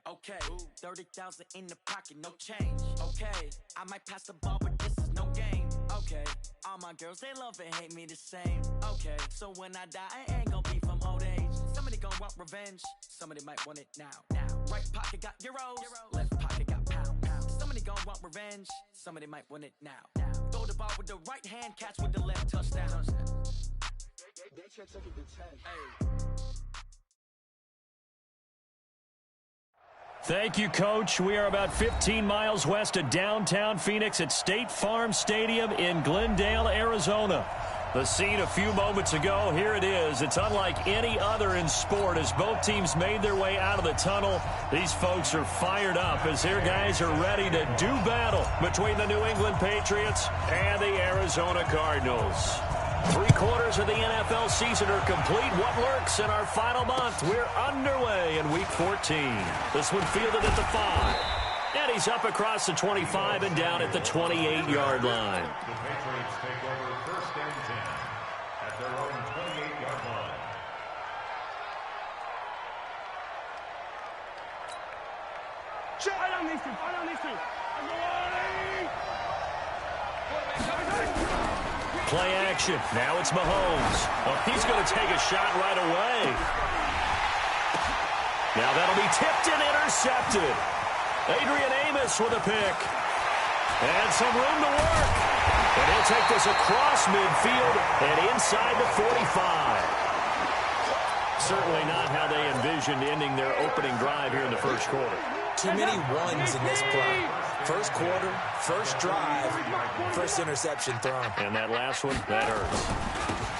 Okay, 30,000 in the pocket, no change. Okay, I might pass the ball, but this is no game. Okay, all my girls, they love and hate me the same. Okay, so when I die, I ain't gonna be from old age. Somebody gonna want revenge, somebody might want it now. Right pocket got euros, left pocket got pounds. Somebody gonna want revenge, somebody might want it now. Throw the ball with the right hand, catch with the left, touchdown. They took it to 10. Thank you, Coach. We are about 15 miles west of downtown Phoenix at State Farm Stadium in Glendale, Arizona. The scene a few moments ago, here it is. It's unlike any other in sport as both teams made their way out of the tunnel. These folks are fired up as their guys are ready to do battle between the New England Patriots and the Arizona Cardinals. 3/4 of the NFL season are complete. What lurks in our final month? We're underway in Week 14. This one fielded at the 5. And he's up across the 25 and down at the 28-yard line. The Patriots take over first and 10 at their own 28-yard line. Play action. Now it's Mahomes. Oh, he's going to take a shot right away. Now that'll be tipped and intercepted. Adrian Amos with a pick. And some room to work. And he'll take this across midfield and inside the 45. Certainly not how they envisioned ending their opening drive here in the first quarter. Too many ones in this play. First quarter, first drive, first interception thrown. And that last one, that hurts.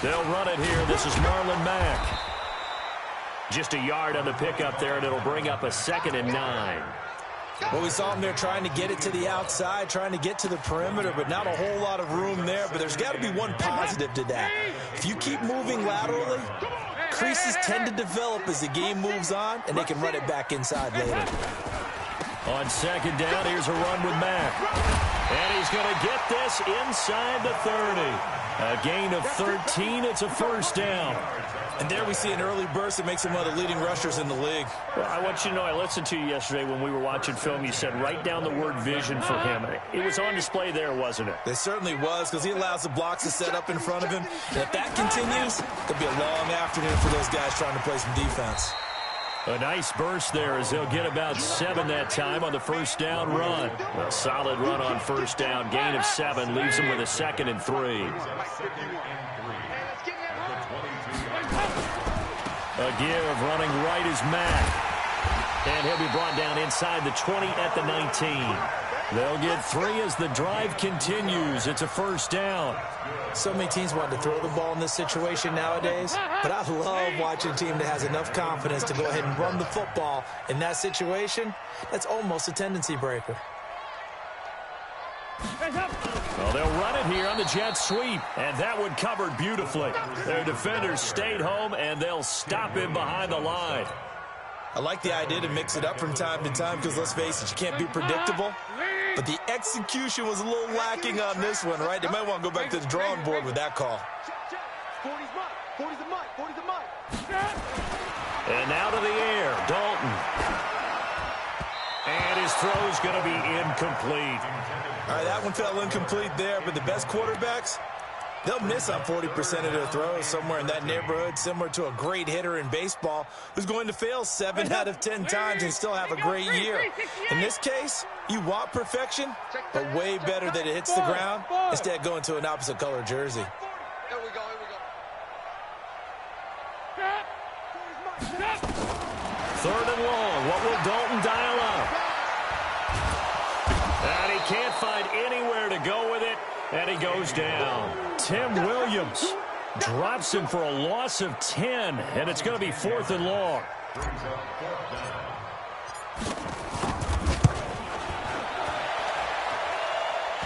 They'll run it here. This is Marlon Mack. Just a yard on the pickup there, and it'll bring up a 2nd and 9. Well, we saw him there trying to get it to the outside, trying to get to the perimeter, but not a whole lot of room there. But there's got to be one positive to that. If you keep moving laterally, creases tend to develop as the game moves on, and they can run it back inside later. On 2nd down, here's a run with Mack. And he's going to get this inside the 30. A gain of 13. It's a first down. And there we see an early burst that makes him one of the leading rushers in the league. Well, I want you to know, I listened to you yesterday when we were watching film. You said write down the word vision for him. It was on display there, wasn't it? It certainly was, because he allows the blocks to set up in front of him. And if that continues, it'll be a long afternoon for those guys trying to play some defense. A nice burst there as they'll get about 7 that time on the first down run. A solid run on first down. Gain of 7 leaves them with a 2nd and 3. A give running right is Mack. And he'll be brought down inside the 20 at the 19. They'll get 3 as the drive continues. It's a first down. So many teams want to throw the ball in this situation nowadays, but I love watching a team that has enough confidence to go ahead and run the football in that situation. That's almost a tendency breaker. Well, they'll run it here on the jet sweep, and that one covered beautifully. Their defenders stayed home, and they'll stop him behind the line. I like the idea to mix it up from time to time because, let's face it, you can't be predictable. But the execution was a little lacking on this one, right? They might want to go back to the drawing board with that call. And now to the air, Dalton. And his throw's going to be incomplete. All right, that one fell incomplete there, but the best quarterbacks, they'll miss on 40% of their throws, somewhere in that neighborhood, similar to a great hitter in baseball who's going to fail 7 out of 10 times and still have a great year. In this case, you want perfection, but way better that it hits the ground instead of going to an opposite color jersey. Here we go. 3rd and long. What will Dalton dial up? And he can't find anywhere to go with it, and he goes down. Tim Williams drops him for a loss of 10, and it's going to be 4th and long.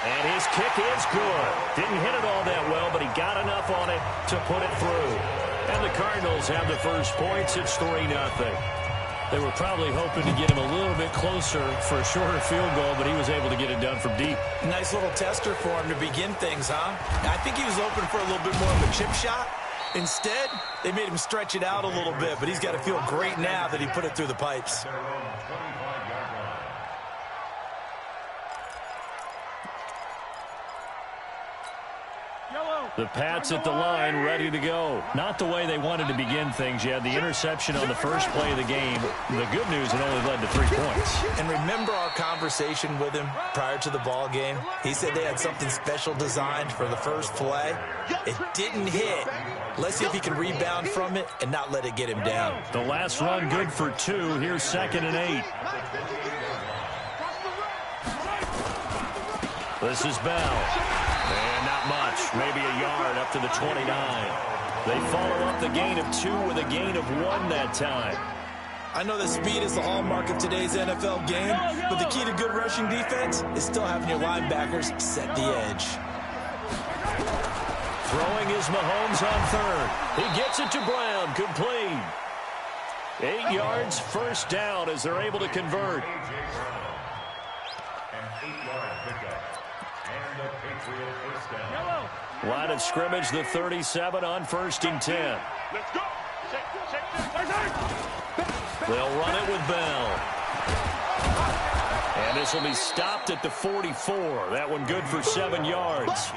And his kick is good. Didn't hit it all that well, but he got enough on it to put it through. And the Cardinals have the first points. It's 3-0. They were probably hoping to get him a little bit closer for a shorter field goal, but he was able to get it done from deep. Nice little tester for him to begin things, huh? I think he was open for a little bit more of a chip shot. Instead, they made him stretch it out a little bit, but he's got to feel great now that he put it through the pipes. The Pats at the line, ready to go. Not the way they wanted to begin things. You had the interception on the first play of the game. The good news, it only led to 3 points. And remember our conversation with him prior to the ball game? He said they had something special designed for the first play. It didn't hit. Let's see if he can rebound from it and not let it get him down. The last run good for 2. Here's 2nd and 8. This is Bell. And not much. Maybe a yard up to the 29. They follow up the gain of 2 with a gain of 1 that time. I know that speed is the hallmark of today's NFL game, but the key to good rushing defense is still having your linebackers set the edge. Throwing is Mahomes on 3rd. He gets it to Brown. Complete. 8 yards, first down as they're able to convert. An 8-yard pickup. And the Patriot first down. Line of scrimmage, the 37 on 1st and 10. Let's go. They'll run it with Bell. And this will be stopped at the 44. That one good for 7 yards.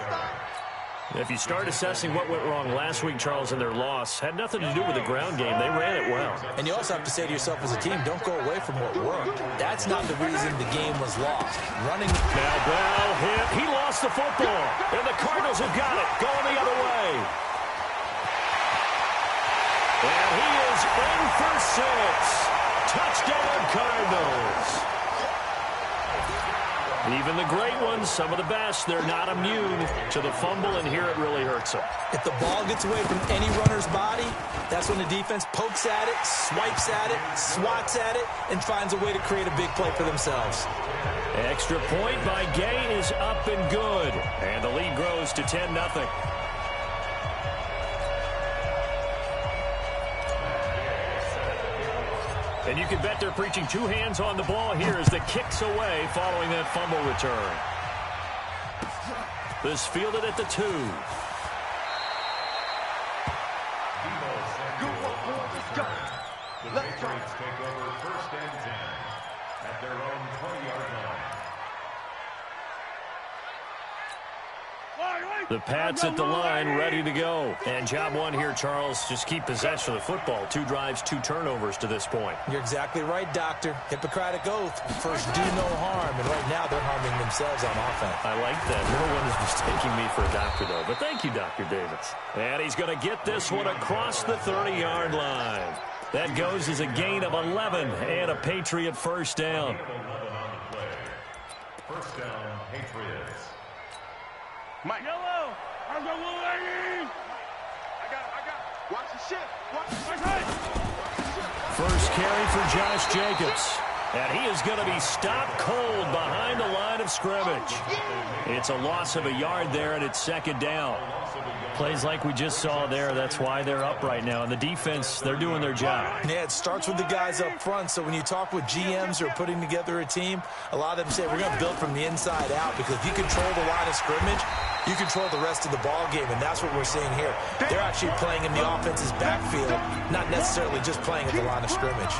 If you start assessing what went wrong last week, Charles, in their loss, had nothing to do with the ground game. They ran it well. And you also have to say to yourself as a team, don't go away from what worked. That's not the reason the game was lost. Running. Now Bell hit. He lost the football. And the Cardinals have got it. Going the other way. And he is in for 6. Touchdown, Cardinals. Even the great ones, some of the best, they're not immune to the fumble, and here it really hurts them. If the ball gets away from any runner's body, that's when the defense pokes at it, swipes at it, swats at it, and finds a way to create a big play for themselves. Extra point by Gain is up and good. And the lead grows to 10-0. And you can bet they're preaching 2 hands on the ball here as the kick's away following that fumble return. This fielded at the 2. The Patriots take over 1st and 10 at their own 20-yard line. The Pats at the line, ready to go. And job 1 here, Charles, just keep possession of the football. 2 drives, 2 turnovers to this point. You're exactly right, Doctor. Hippocratic oath. First, do no harm. And right now, they're harming themselves on offense. I like that. No one is mistaking me for a doctor, though. But thank you, Dr. Davis. And he's going to get this one across the 30-yard line. That goes as a gain of 11 and a Patriot first down. 11 on the play. First down, Patriots. Mike. Yellow. I got. Watch the shit. Watch the shit. First carry for Josh Jacobs. And he is going to be stopped cold behind the line of scrimmage. It's a loss of a yard there, and it's 2nd down. Plays like we just saw there, that's why they're up right now. And the defense, they're doing their job. Yeah, it starts with the guys up front. So when you talk with GMs who are putting together a team, a lot of them say we're going to build from the inside out, because if you control the line of scrimmage, you control the rest of the ball game, and that's what we're seeing here. They're actually playing in the offense's backfield, not necessarily just playing at the line of scrimmage.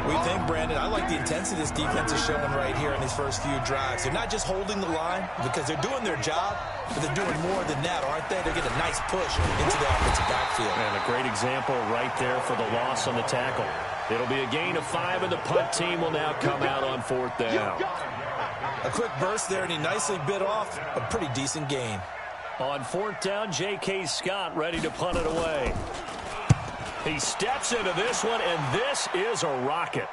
We think, Brandon, I like the intensity this defense is showing right here in these first few drives. They're not just holding the line because they're doing their job, but they're doing more than that, aren't they? They're getting a nice push into the offensive backfield. And a great example right there for the loss on the tackle. It'll be a gain of 5, and the punt team will now come out on 4th down. A quick burst there, and he nicely bit off a pretty decent gain. On 4th down, J.K. Scott ready to punt it away. He steps into this one, and this is a rocket.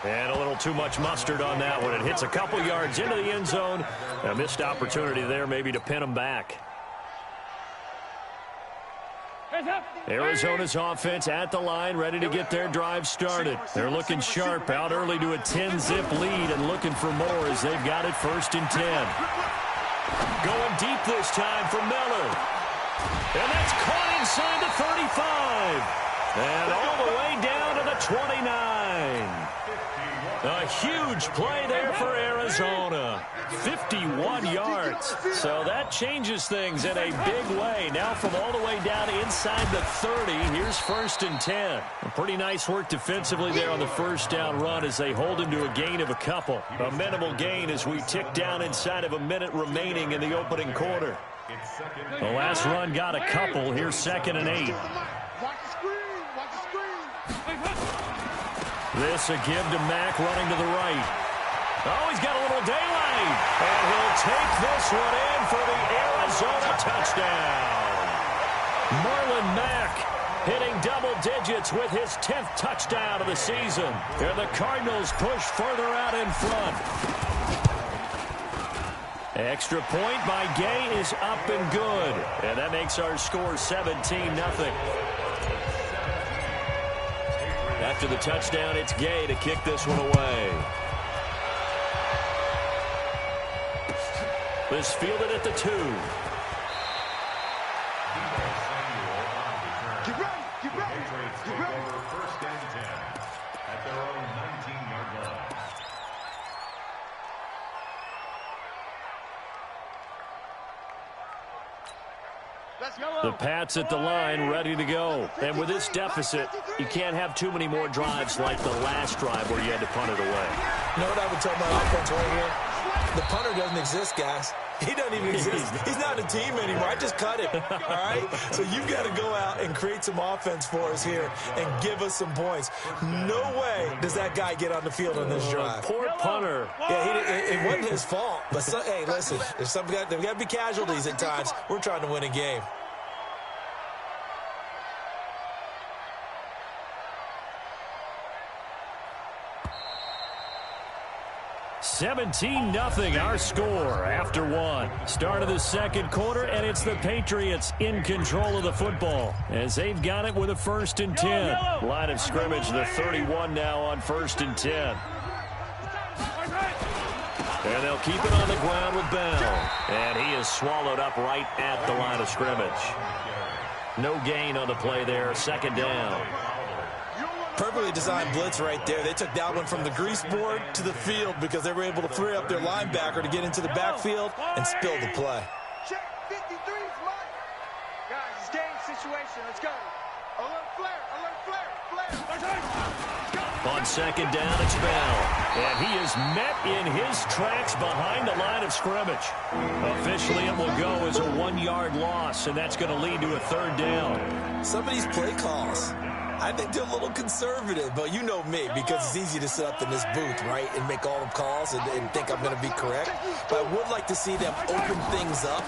And a little too much mustard on that one. It hits a couple yards into the end zone. A missed opportunity there maybe to pin him back. Arizona's offense at the line, ready to get their drive started. They're looking sharp, out early to a 10-zip lead and looking for more as they've got it 1st and 10. Going deep this time for Miller. And that's caught inside the 35. And all the way down to the 29. A huge play there for Arizona. 51 yards. So that changes things in a big way. Now from all the way down inside the 30, here's 1st and 10. Pretty nice work defensively there on the first down run as they hold him to a gain of a couple. A minimal gain as we tick down inside of a minute remaining in the opening quarter. The last run got a couple. Here's 2nd and 8. This a give to Mack running to the right. Oh, he's got a little daylight. And he'll take this one in for the Arizona touchdown. Marlon Mack hitting double digits with his 10th touchdown of the season. And the Cardinals push further out in front. Extra point by Gay is up and good. And that makes our score 17-0. After the touchdown, it's Gay to kick this one away. This fielded at the 2. Get ready, get ready, get ready. 1st and 10 at their own 19-yard line. The Pats at the line, ready to go. And with this deficit, you can't have too many more drives like the last drive where you had to punt it away. You know what I would tell my offense right here? The punter doesn't exist, guys. He doesn't even exist. He's not a team anymore. I just cut him, all right? So you've got to go out and create some offense for us here and give us some points. No way does that guy get on the field on this drive. Poor punter. Yeah, it wasn't his fault. But, hey, listen, there's got to be casualties at times. We're trying to win a game. 17-0 our score after 1. Start of the second quarter, and it's the Patriots in control of the football as they've got it with a 1st and 10. Line of scrimmage, the 31 now on 1st and 10. And they'll keep it on the ground with Bell. And he is swallowed up right at the line of scrimmage. No gain on the play there, 2nd down. Perfectly designed blitz right there. They took that one from the grease board to the field because they were able to free up their linebacker to get into the backfield and spill the play. Check 53's Mike. Guys, it's game situation. Let's go. Alert flare, flare. On 2nd down, it's Bell. And he is met in his tracks behind the line of scrimmage. Officially, it will go as a 1-yard loss, and that's going to lead to a 3rd down. Some of these play calls, I think they're a little conservative, but you know me, because it's easy to sit up in this booth, right, and make all the calls and think I'm going to be correct. But I would like to see them open things up,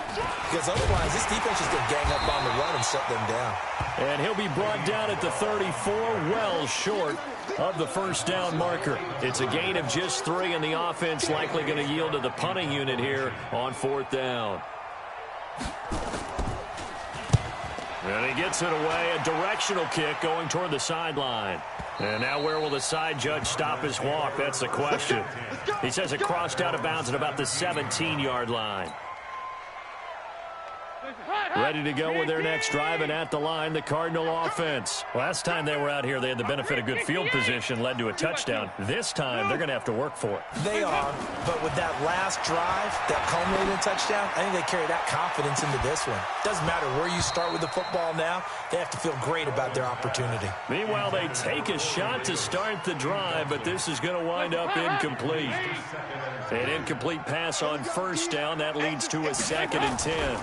because otherwise this defense is going to gang up on the run and shut them down. And he'll be brought down at the 34, well short of the 1st down marker. It's a gain of just 3, and the offense likely going to yield to the punting unit here on 4th down. And he gets it away, a directional kick going toward the sideline. And now where will the side judge stop his walk? That's the question. He says it crossed out of bounds at about the 17-yard line. Ready to go with their next drive, and at the line, the Cardinal offense. Last time they were out here, they had the benefit of good field position, led to a touchdown. This time, they're going to have to work for it. They are, but with that last drive, that culminated touchdown, I think they carry that confidence into this one. Doesn't matter where you start with the football now, they have to feel great about their opportunity. Meanwhile, they take a shot to start the drive, but this is going to wind up incomplete. An incomplete pass on 1st down. That leads to a 2nd and 10.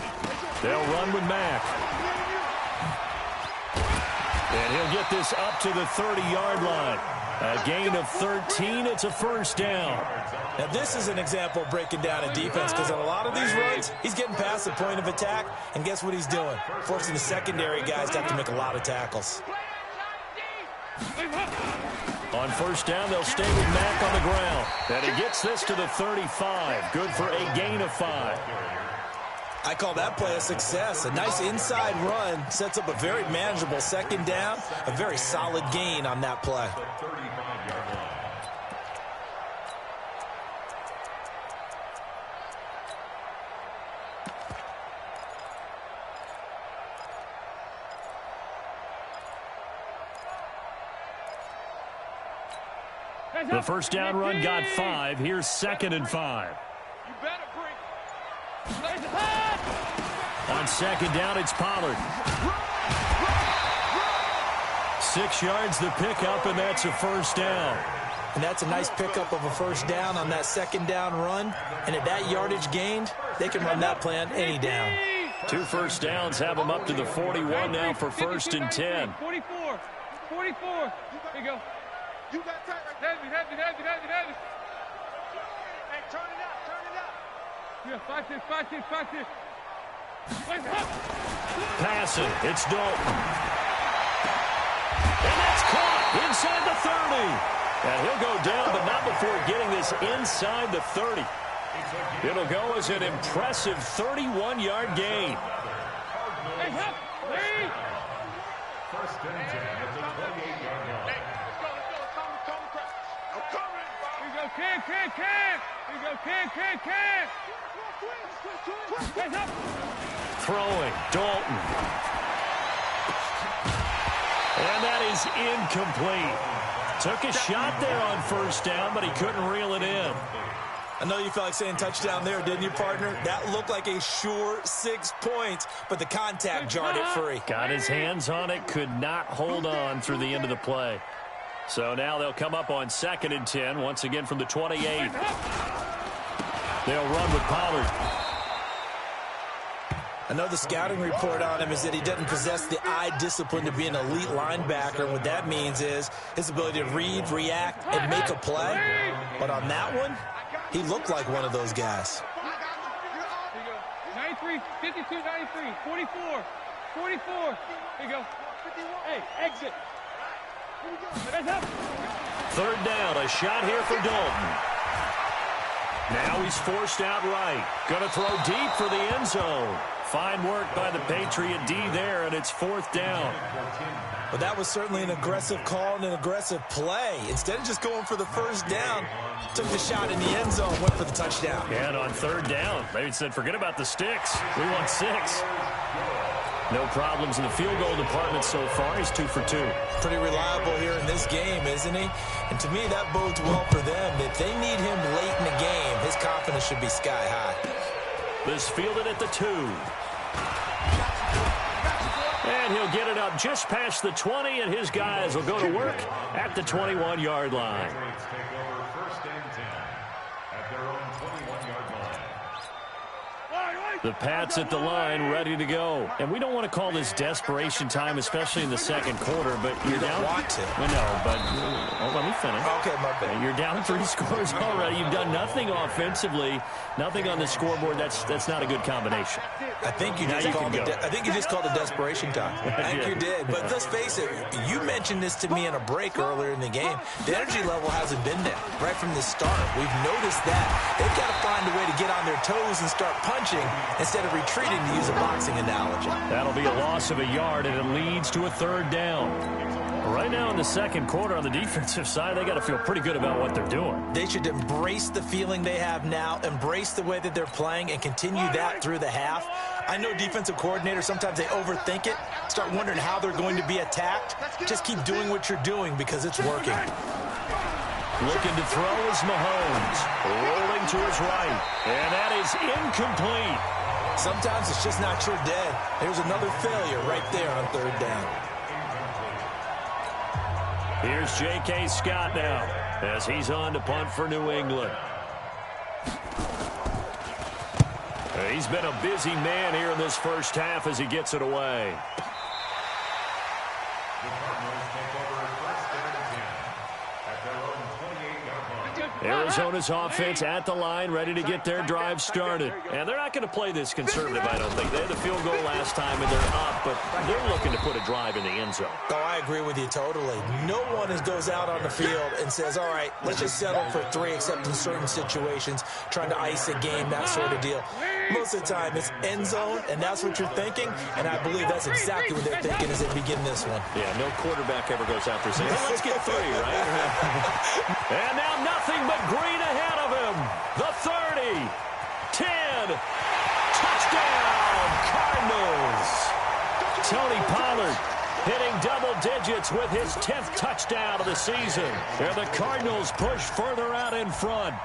They'll run with Mack. And he'll get this up to the 30-yard line. A gain of 13. It's a 1st down. Now, this is an example of breaking down a defense, because on a lot of these runs, he's getting past the point of attack, and guess what he's doing? Forcing the secondary guys to have to make a lot of tackles. On 1st down, they'll stay with Mack on the ground. And he gets this to the 35. Good for a gain of 5. I call that play a success. A nice inside run sets up a very manageable 2nd down. A very solid gain on that play. The first down run got 5. Here's 2nd and 5. You better bring. On 2nd down, it's Pollard. 6 yards the pickup, and that's a first down. And that's a nice pickup of a first down on that 2nd down run. And at that yardage gained, they can run that play on any down. 2 first downs have them up to the 41 now for 1st and 10. 44. 44. Here you go. You got tight right there. Heavy. Hey, turn it up. Yeah, 5-6. Passing. It's Dalton. And that's caught inside the 30. And he'll go down, but not before getting this inside the 30. It'll go as an impressive 31-yard gain. Hey, help! Hey! 1st and 10 at the 28-yard line. Hey, let's go. I'm coming! Here you go, can! Here you go, can! Hey, help! Throwing, Dalton. And that is incomplete. Took a shot there on 1st down, but he couldn't reel it in. I know you felt like saying touchdown there, didn't you, partner? That looked like a sure 6 points, but the contact jarred it free. Got his hands on it, could not hold on through the end of the play. So now they'll come up on 2nd and 10, once again from the 28. They'll run with Pollard. I know the scouting report on him is that he doesn't possess the eye discipline to be an elite linebacker. And what that means is his ability to read, react, and make a play. But on that one, he looked like one of those guys. 93, 52, 93, 44. Here you go. Hey, exit. That's up. 3rd down, a shot here for Dalton. Now he's forced out right. Going to throw deep for the end zone. Fine work by the Patriot D there, and it's 4th down. But that was certainly an aggressive call and an aggressive play. Instead of just going for the first down, took the shot in the end zone, went for the touchdown. And on 3rd down, they said, forget about the sticks. We want 6. No problems in the field goal department so far. He's 2 for 2. Pretty reliable here in this game, isn't he? And to me, that bodes well for them. If they need him late in the game, his confidence should be sky high. This fielded at the 2. And he'll get it up just past the 20, and his guys will go to work at the 21-yard line. Take over 1st and 10 at their own 21-yard line. The Pats at the line, ready to go. And we don't want to call this desperation time, especially in the 2nd quarter, but you're down. Want to. Well, no, but let me finish. Okay, my bad. You're down 3 scores already. You've done nothing offensively, nothing on the scoreboard. That's not a good combination. I think you just called it. I think you just called it desperation time. I think you did. But let's face it. You mentioned this to me in a break earlier in the game. The energy level hasn't been there right from the start. We've noticed that they've got to find a way to get on their toes and start punching instead of retreating, to use a boxing analogy. That'll be a loss of a yard, and it leads to a 3rd down. Right now in the 2nd quarter on the defensive side, they got to feel pretty good about what they're doing. They should embrace the feeling they have now, embrace the way that they're playing, and continue that through the half. I know defensive coordinators, sometimes they overthink it, start wondering how they're going to be attacked. Just keep doing what you're doing because it's working. Looking to throw is Mahomes. Rolling to his right. And that is incomplete. Sometimes it's just not your day. There's another failure right there on 3rd down. Here's J.K. Scott now as he's on to punt for New England. He's been a busy man here in this first half as he gets it away. The Cardinals take over 1st and 10 at their own 28-yard line. Arizona's offense at the line, ready to get their drive started. And they're not going to play this conservative, I don't think. They had the field goal last time, and they're up, but they're looking to put a drive in the end zone. Oh, I agree with you totally. No one goes out on the field and says, all right, let's just settle for 3, except in certain situations, trying to ice a game, that sort of deal. Most of the time, it's end zone, and that's what you're thinking, and I believe that's exactly what they're thinking as they begin this one. Yeah, no quarterback ever goes out there saying, hey, let's get 3, right? And now nothing but green ahead of him. The 30, 10, touchdown, Cardinals. Tony Pollard hitting double digits with his 10th touchdown of the season. And the Cardinals push further out in front.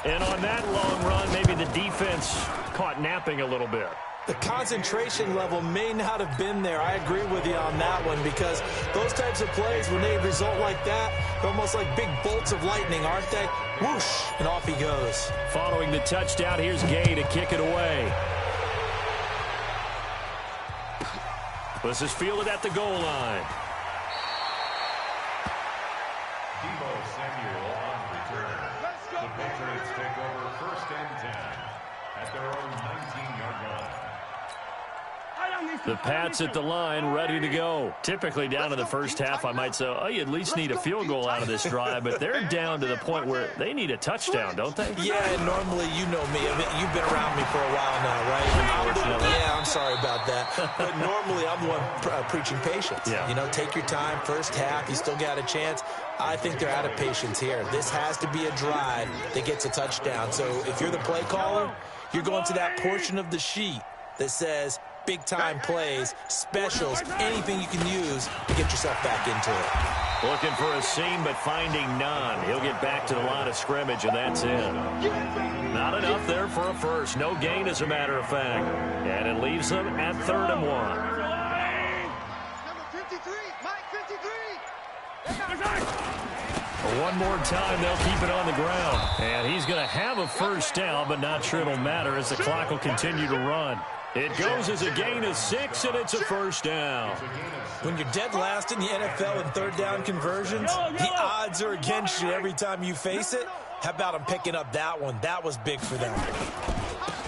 And on that long run, maybe the defense caught napping a little bit. The concentration level may not have been there. I agree with you on that one, because those types of plays, when they result like that, they're almost like big bolts of lightning, aren't they? Whoosh, and off he goes. Following the touchdown, here's Gay to kick it away. This is fielded at the goal line. Deebo Samuel on return. The Patriots take over 1st and 10 at their own 19-yard line. The Pats at the line, ready to go. Typically down in the first half, I might say, oh, you at least need a field goal out of this drive, but they're down to the point where they need a touchdown, don't they? Yeah, and normally, you know me. I mean, you've been around me for a while now, right? Yeah, I'm sorry about that. But normally, I'm the one preaching patience. Yeah. You know, take your time. First half, you still got a chance. I think they're out of patience here. This has to be a drive that gets a touchdown. So if you're the play caller, you're going to that portion of the sheet that says big-time plays, specials, anything you can use to get yourself back into it. Looking for a seam, but finding none. He'll get back to the line of scrimmage, and that's it. Not enough there for a first. No gain, as a matter of fact. And it leaves them at 3rd and 1. Number 53, Mike 53. One more time, they'll keep it on the ground. And he's going to have a first down, but not sure it'll matter as the clock will continue to run. It goes as a gain of 6, and it's a first down. When you're dead last in the NFL in third down conversions, the odds are against you every time you face it. How about him picking up that one? That was big for them.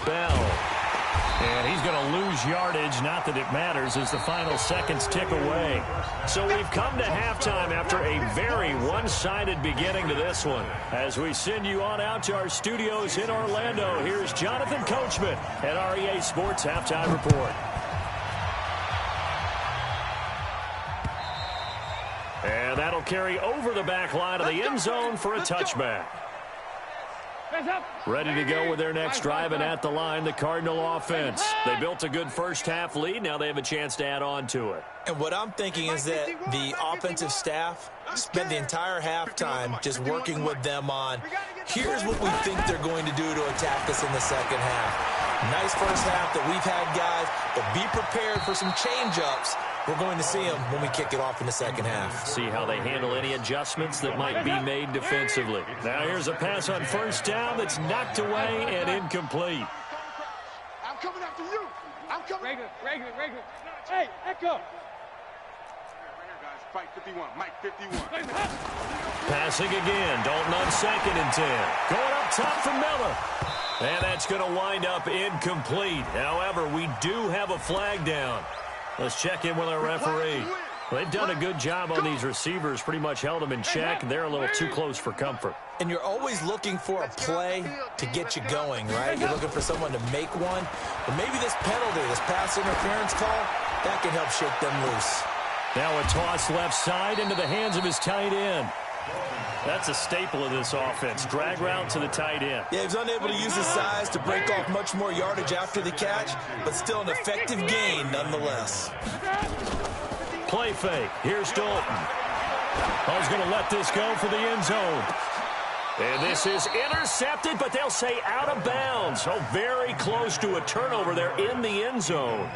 Bell. And he's going to lose yardage, not that it matters, as the final seconds tick away. So we've come to halftime after a very one-sided beginning to this one. As we send you on out to our studios in Orlando, here's Jonathan Coachman at REA Sports Halftime Report. And that'll carry over the back line of the end zone for a touchback. Ready to go with their next drive, and at the line, the Cardinal offense. They built a good first half lead. Now they have a chance to add on to it. And what I'm thinking is that the offensive staff spent the entire halftime just working with them on, here's what we think they're going to do to attack us in the second half. Nice first half that we've had, guys, but be prepared for some change-ups. We're going to see them when we kick it off in the second half. See how they handle any adjustments that might be made defensively. Now here's a pass on first down that's knocked away and incomplete. I'm coming after you. I'm coming. Regular. Hey, Echo. Fight 51, Mike 51. Passing again, Dalton on 2nd and 10. Going up top for Miller. And that's going to wind up incomplete. However, we do have a flag down. Let's check in with our referee. They've done a good job on these receivers, pretty much held them in check. They're a little too close for comfort. And you're always looking for a play to get you going, right? You're looking for someone to make one. But maybe this penalty, this pass interference call, that can help shake them loose. Now a toss left side into the hands of his tight end. That's a staple of this offense. Drag route to the tight end. Yeah, he was unable to use his size to break off much more yardage after the catch, but still an effective gain nonetheless. Play fake. Here's Dalton. He's going to let this go for the end zone. And this is intercepted, but they'll say out of bounds. Oh, very close to a turnover there in the end zone.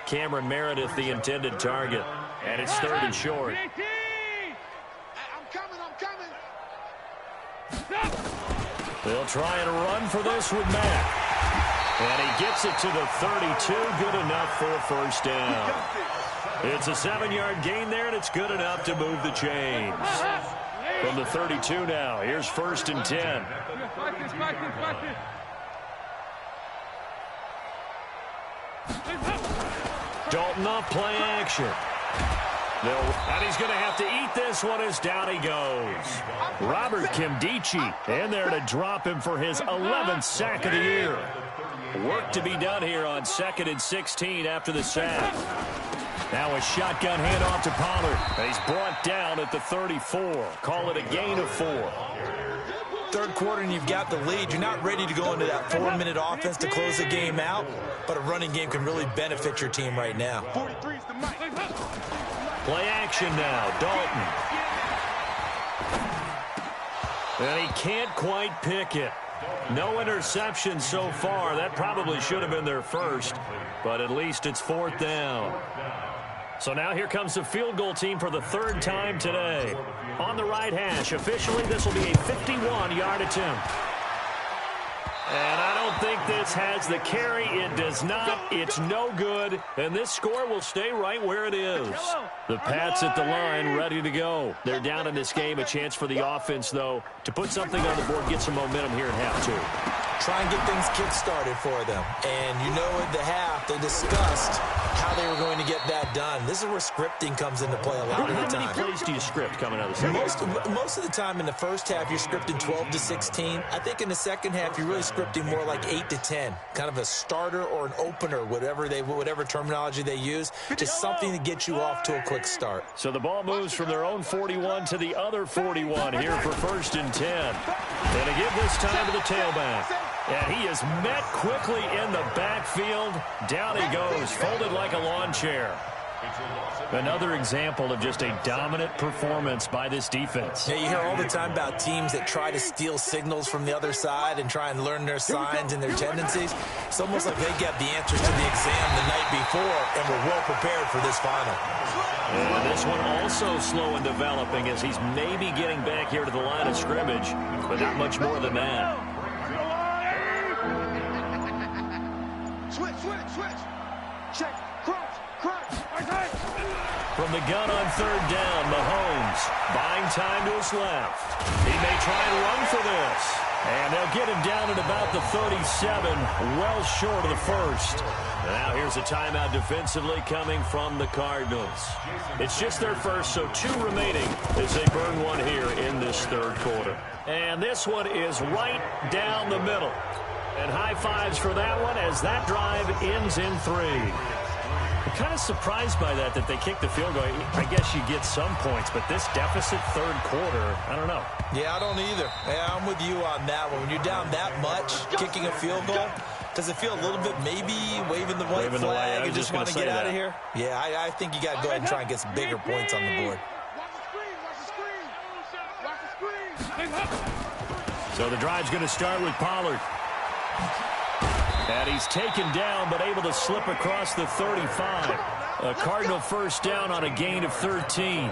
Cameron Meredith, the intended target. And it's 3rd and short. They'll try and run for this with Mack. And he gets it to the 32. Good enough for a first down. It's a 7-yard gain there, and it's good enough to move the chains. From the 32 now, here's 1st and 10. Dalton off play action. And he's going to have to eat this one as down he goes. Robert Kimdichie in there to drop him for his 11th sack of the year. Work to be done here on 2nd and 16 after the sack. Now a shotgun handoff to Pollard. And he's brought down at the 34. Call it a gain of 4. Third quarter and you've got the lead. You're not ready to go into that 4-minute offense to close the game out, but a running game can really benefit your team right now. 43's the Mike. Play action now. Dalton. And he can't quite pick it. No interception so far. That probably should have been their first, but at least it's 4th down. So now here comes the field goal team for the 3rd time today. On the right hash, officially this will be a 51-yard attempt. And I don't think this has the carry. It does not. It's no good. And this score will stay right where it is. The Pats at the line ready to go. They're down in this game. A chance for the offense, though, to put something on the board, get some momentum here in half 2. Try and get things kick-started for them. And you know at the half, they discussed how they were going to get that done. This is where scripting comes into play a lot of the time. How many plays do you script coming out of the second? Most of the time in the first half, you're scripting 12 to 16. I think in the second half, you're really scripting more like 8 to 10. Kind of a starter or an opener, whatever terminology they use. Just something to get you off to a quick start. So the ball moves from their own 41 to the other 41 here for 1st and 10. And to give this time to the tailback. And he is met quickly in the backfield. Down he goes, folded like a lawn chair. Another example of just a dominant performance by this defense. Yeah, you hear all the time about teams that try to steal signals from the other side and try and learn their signs and their tendencies. It's almost like they get the answers to the exam the night before and were well prepared for this final. And this one also slow in developing as he's maybe getting back here to the line of scrimmage, but not much more than that. Switch. Check. Crunch. From the gun on 3rd down, Mahomes buying time to his left. He may try and run for this. And they'll get him down at about the 37, well short of the first. Now here's a timeout defensively coming from the Cardinals. It's just their first, so 2 remaining as they burn one here in this 3rd quarter. And this one is right down the middle. And high fives for that one as that drive ends in 3. I'm kind of surprised by that they kicked the field goal. I guess you get some points, but this deficit 3rd quarter, I don't know. Yeah, I don't either. Yeah, I'm with you on that one. When you're down that much, kicking a field goal, does it feel a little bit maybe waving the white flag and just want to get out of here? Yeah, I think you got to go ahead and try and get some bigger points on the board. So the drive's going to start with Pollard. And he's taken down, but able to slip across the 35. A Cardinal 1st down on a gain of 13.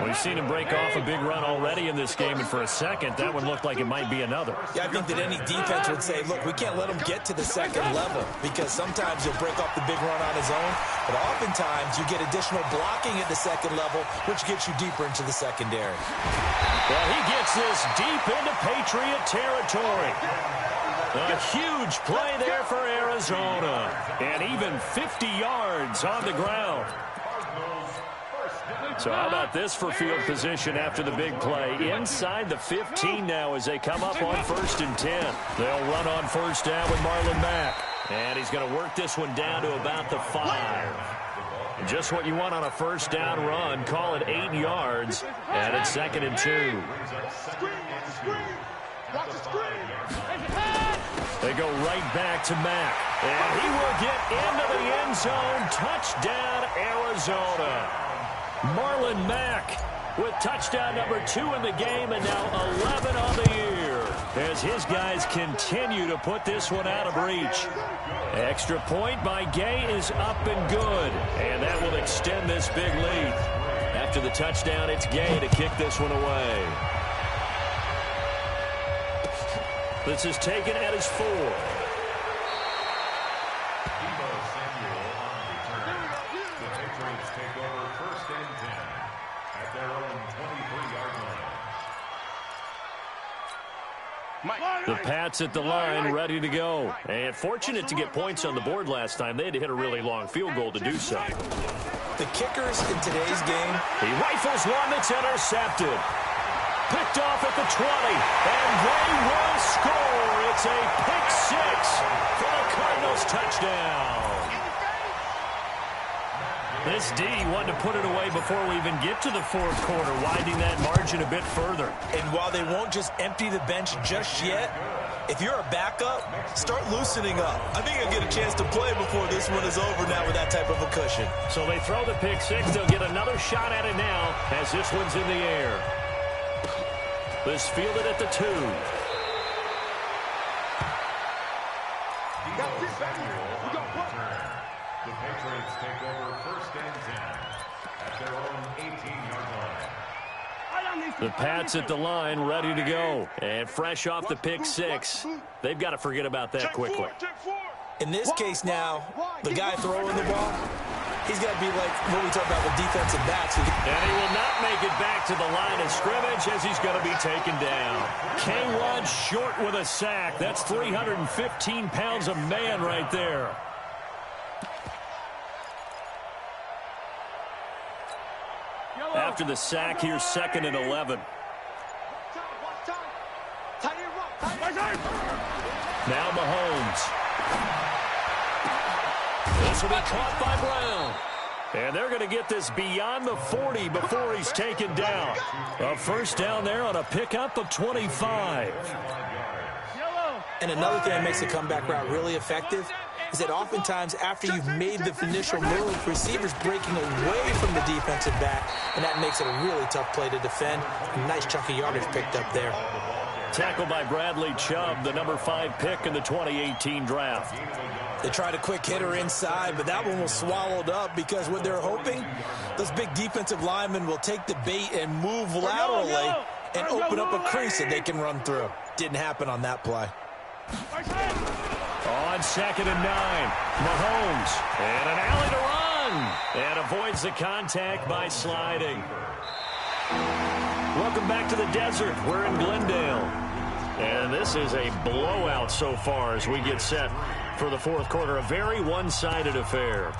We've seen him break off a big run already in this game, and for a second, that one looked like it might be another. Yeah, I think that any defense would say, look, we can't let him get to the 2nd level, because sometimes he'll break off the big run on his own, but oftentimes you get additional blocking at the 2nd level, which gets you deeper into the secondary. Well, he gets this deep into Patriot territory. A huge play there for Arizona, and even 50 yards on the ground. So how about this for field position after the big play? Inside the 15 now as they come up on 1st and 10. They'll run on 1st down with Marlon Mack. And he's going to work this one down to about the 5. Just what you want on a 1st down run. Call it 8 yards. And it's 2nd and 2. They go right back to Mack. And he will get into the end zone. Touchdown, Arizona. Marlon Mack with touchdown number 2 in the game and now 11 on the year as his guys continue to put this one out of reach. Extra point by Gay is up and good, and that will extend this big lead. After the touchdown, it's Gay to kick this one away. This is taken at his 4. The Pats at the line, ready to go. And fortunate to get points on the board last time. They had to hit a really long field goal to do so. The kickers in today's game. He rifles one that's intercepted. Picked off at the 20. And they will score. It's a pick 6 for the Cardinals touchdown. This D wanted to put it away before we even get to the fourth quarter, widening that margin a bit further. And while they won't just empty the bench just yet, if you're a backup, start loosening up. I think you'll get a chance to play before this one is over now with that type of a cushion. So they throw the pick six. They'll get another shot at it now as this one's in the air. This fielded at the 2. The Patriots take over first and 10 at their own 18-yard line. The Pats at the line, ready to go. And fresh off the pick six. They've got to forget about that quickly. In this case now, the guy throwing the ball, he's got to be like what we talk about with defensive backs. And he will not make it back to the line of scrimmage as he's going to be taken down. K1 short with a sack. That's 315 pounds of man right there. After the sack, here's 2nd and 11. Now Mahomes. This will be caught by Brown. And they're going to get this beyond the 40 before he's taken down. A first down there on a pickup of 25. And another thing that makes the comeback route really effective is that oftentimes after you've made the initial move, receivers breaking away from the defensive back, and that makes it a really tough play to defend. A nice chunk of yardage picked up there. Tackled by Bradley Chubb, the number 5 pick in the 2018 draft. They tried a quick hitter inside, but that one was swallowed up because what they're hoping, those big defensive linemen will take the bait and move laterally and open up a crease that they can run through. Didn't happen on that play. On 2nd and 9, Mahomes, and an alley to run, and avoids the contact by sliding. Welcome back to the desert. We're in Glendale. And this is a blowout so far as we get set for the fourth quarter. A very one-sided affair.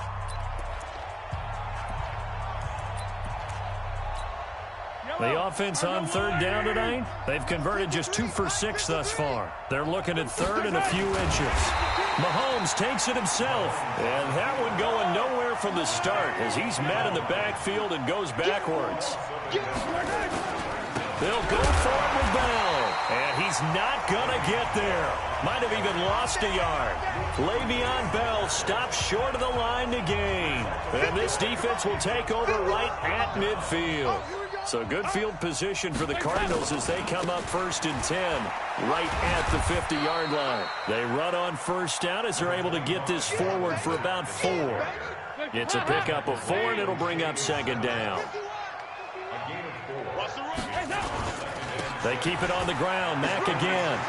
The offense on 3rd down tonight, they've converted just 2 for 6 thus far. They're looking at 3rd and a few inches. Mahomes takes it himself, and that one going nowhere from the start as he's met in the backfield and goes backwards. They'll go for it with Bell, and he's not going to get there. Might have even lost a yard. Le'Veon Bell stops short of the line to gain, and this defense will take over right at midfield. So good field position for the Cardinals as they come up 1st and 10, right at the 50-yard line. They run on 1st down as they're able to get this forward for about 4. It's a pickup of 4, and it'll bring up 2nd down. They keep it on the ground. Mack again.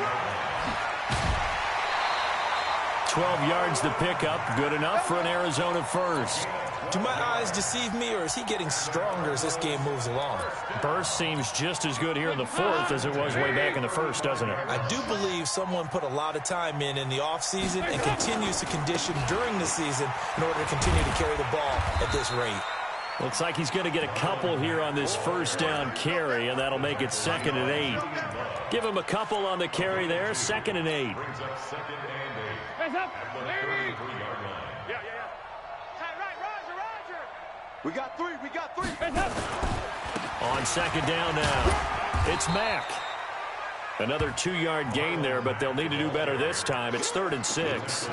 12 yards to pick up. Good enough for an Arizona first. Do my eyes deceive me, or is he getting stronger as this game moves along? Burst seems just as good here in the 4th as it was way back in the 1st, doesn't it? I do believe someone put a lot of time in the offseason and continues to condition during the season in order to continue to carry the ball at this rate. Looks like he's going to get a couple here on this 1st down carry, and that'll make it 2nd and 8. Give him a couple on the carry there, 2nd and 8. Brings up 2nd and 8 at the 33-yard line. We got 3. We got 3. On 2nd down now, it's Mack. Another 2-yard gain there, but they'll need to do better this time. It's 3rd and 6.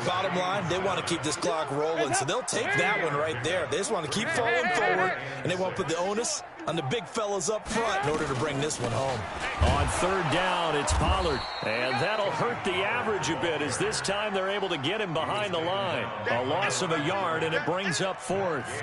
Bottom line, they want to keep this clock rolling, so they'll take that one right there. They just want to keep falling forward, and they want to put the onus on the big fellas up front in order to bring this one home. On 3rd down, it's Pollard, and that'll hurt the average a bit as this time they're able to get him behind the line. A loss of a yard, and it brings up 4th.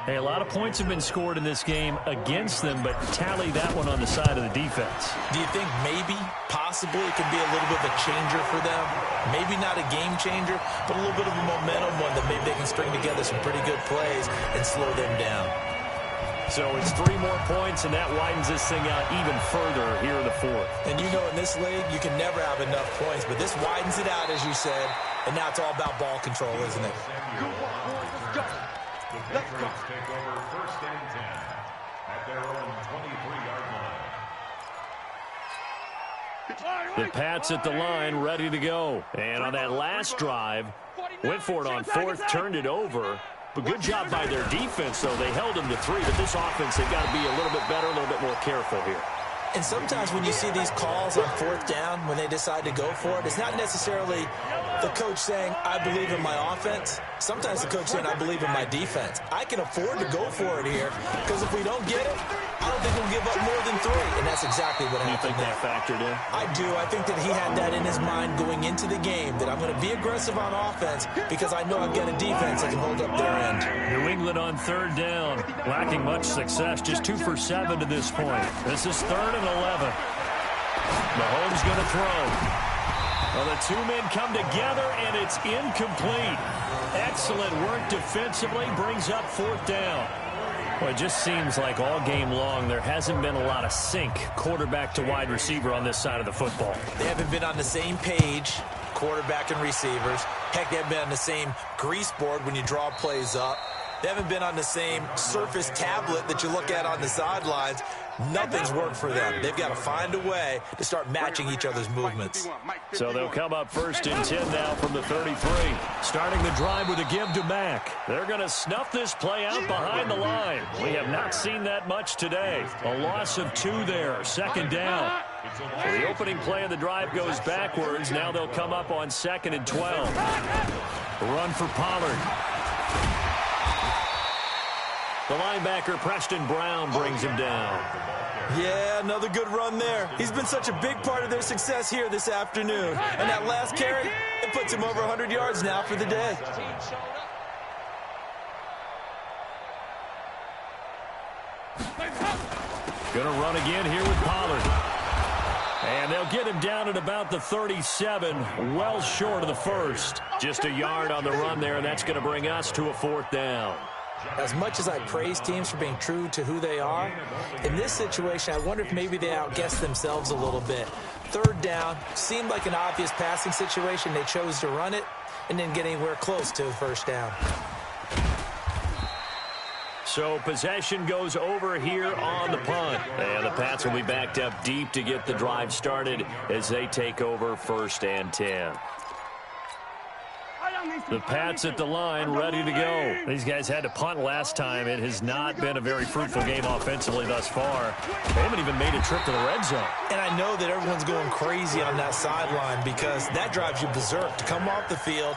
Hey, a lot of points have been scored in this game against them, but tally that one on the side of the defense. Do you think maybe, possibly, it could be a little bit of a changer for them? Maybe not a game changer, but a little bit of a momentum one that maybe they can string together some pretty good plays and slow them down. So it's 3 more points, and that widens this thing out even further here in the 4th. And you know in this league, you can never have enough points, but this widens it out, as you said, and now it's all about ball control, isn't it? The Patriots take over 1st and 10 at their own 23-yard line. The Pats at the line, ready to go. And on that last drive, went for it on 4th, turned it over, But good job by their defense, though. They held them to 3, but this offense, they've got to be a little bit better, a little bit more careful here. And sometimes when you see these calls on 4th down, when they decide to go for it, it's not necessarily the coach saying, I believe in my offense. Sometimes the coach saying, I believe in my defense. I can afford to go for it here because if we don't get it, I don't think we'll give up more than 3. And that's exactly what happened. You think that factored in? I do. I think that he had that in his mind going into the game, that I'm going to be aggressive on offense because I know I've got a defense that can hold up their end. New England on 3rd down, lacking much success, just 2 for 7 to this point. This is 3rd and 11. Mahomes going to throw. Well, the 2 men come together, and it's incomplete. Excellent work defensively, brings up 4th down. Well, it just seems like all game long there hasn't been a lot of sync quarterback to wide receiver on this side of the football. They haven't been on the same page, quarterback and receivers. Heck, they haven't been on the same grease board when you draw plays up. They haven't been on the same surface tablet that you look at on the sidelines. Nothing's worked for them. They've got to find a way to start matching each other's movements. So they'll come up 1st and 10 now from the 33. Starting the drive with a give to Mack. They're going to snuff this play out behind the line. We have not seen that much today. A loss of 2 there. 2nd down. So the opening play of the drive goes backwards. Now they'll come up on 2nd and 12. A run for Pollard. The linebacker, Preston Brown, brings him down. Yeah, another good run there. He's been such a big part of their success here this afternoon. And that last carry, it puts him over 100 yards now for the day. Gonna run again here with Pollard. And they'll get him down at about the 37, well short of the 1st. Just a yard on the run there, and that's going to bring us to a 4th down. As much as I praise teams for being true to who they are, in this situation, I wonder if maybe they outguessed themselves a little bit. 3rd down, seemed like an obvious passing situation. They chose to run it and didn't get anywhere close to the 1st down. So possession goes over here on the punt. And the Pats will be backed up deep to get the drive started as they take over 1st and 10. The Pats at the line, ready to go. These guys had to punt last time. It has not been a very fruitful game offensively thus far. They haven't even made a trip to the red zone. And I know that everyone's going crazy on that sideline because that drives you berserk to come off the field,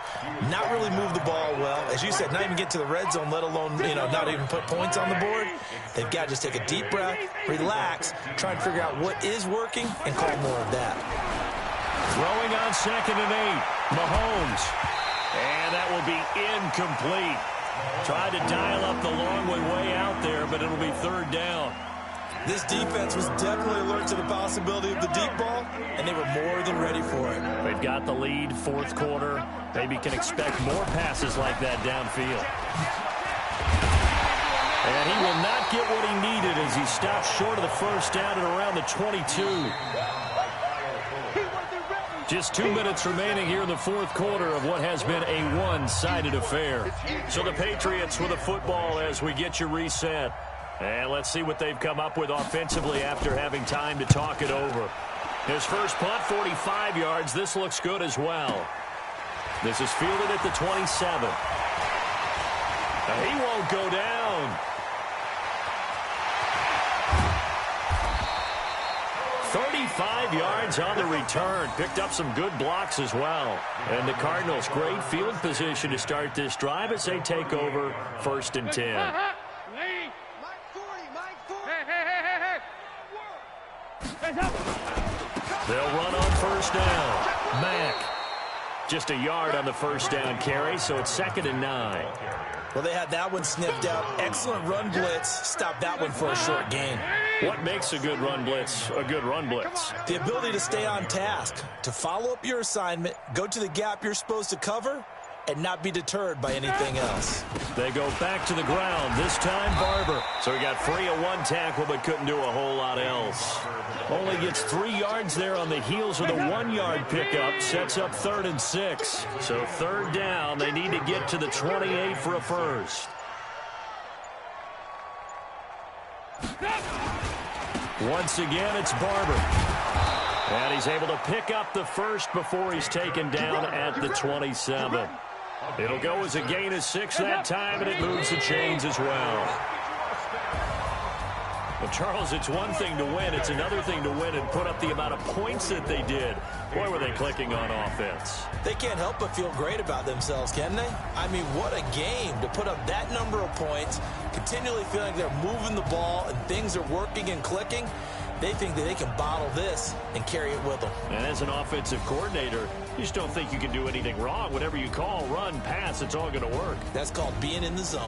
not really move the ball well. As you said, not even get to the red zone, let alone, not even put points on the board. They've got to just take a deep breath, relax, try and figure out what is working, and call more of that. Throwing on 2nd and 8, Mahomes. And that will be incomplete. Tried to dial up the long way out there, but it'll be 3rd down. This defense was definitely alert to the possibility of the deep ball, and they were more than ready for it. They've got the lead, 4th quarter. Maybe can expect more passes like that downfield. And he will not get what he needed as he stops short of the 1st down at around the 22. Just 2 minutes remaining here in the 4th quarter of what has been a one-sided affair. So the Patriots with the football as we get you reset. And let's see what they've come up with offensively after having time to talk it over. His first punt, 45 yards. This looks good as well. This is fielded at the 27. He won't go down. 35 yards on the return. Picked up some good blocks as well. And the Cardinals, great field position to start this drive as they take over 1st and 10. They'll run on 1st down. Mack. Just a yard on the 1st down carry, so it's 2nd and 9. Well, they had that one sniffed out. Excellent run blitz. Stopped that one for a short gain. What makes a good run blitz a good run blitz? The ability to stay on task, to follow up your assignment, go to the gap you're supposed to cover, and not be deterred by anything else. They go back to the ground, this time Barber. So he got free of 1 tackle but couldn't do a whole lot else. Only gets 3 yards there on the heels of the 1-yard pickup. Sets up 3rd and 6. So 3rd down, they need to get to the 28 for a first. Once again, it's Barber. And he's able to pick up the first before he's taken down at the 27. It'll go as a gain of 6 that time, and it moves the chains as well. Well, Charles, it's one thing to win. It's another thing to win and put up the amount of points that they did. Boy, were they clicking on offense. They can't help but feel great about themselves, can they? I mean, what a game to put up that number of points, continually feeling they're moving the ball and things are working and clicking. They think that they can bottle this and carry it with them. And as an offensive coordinator, you just don't think you can do anything wrong. Whatever you call, run, pass, it's all going to work. That's called being in the zone.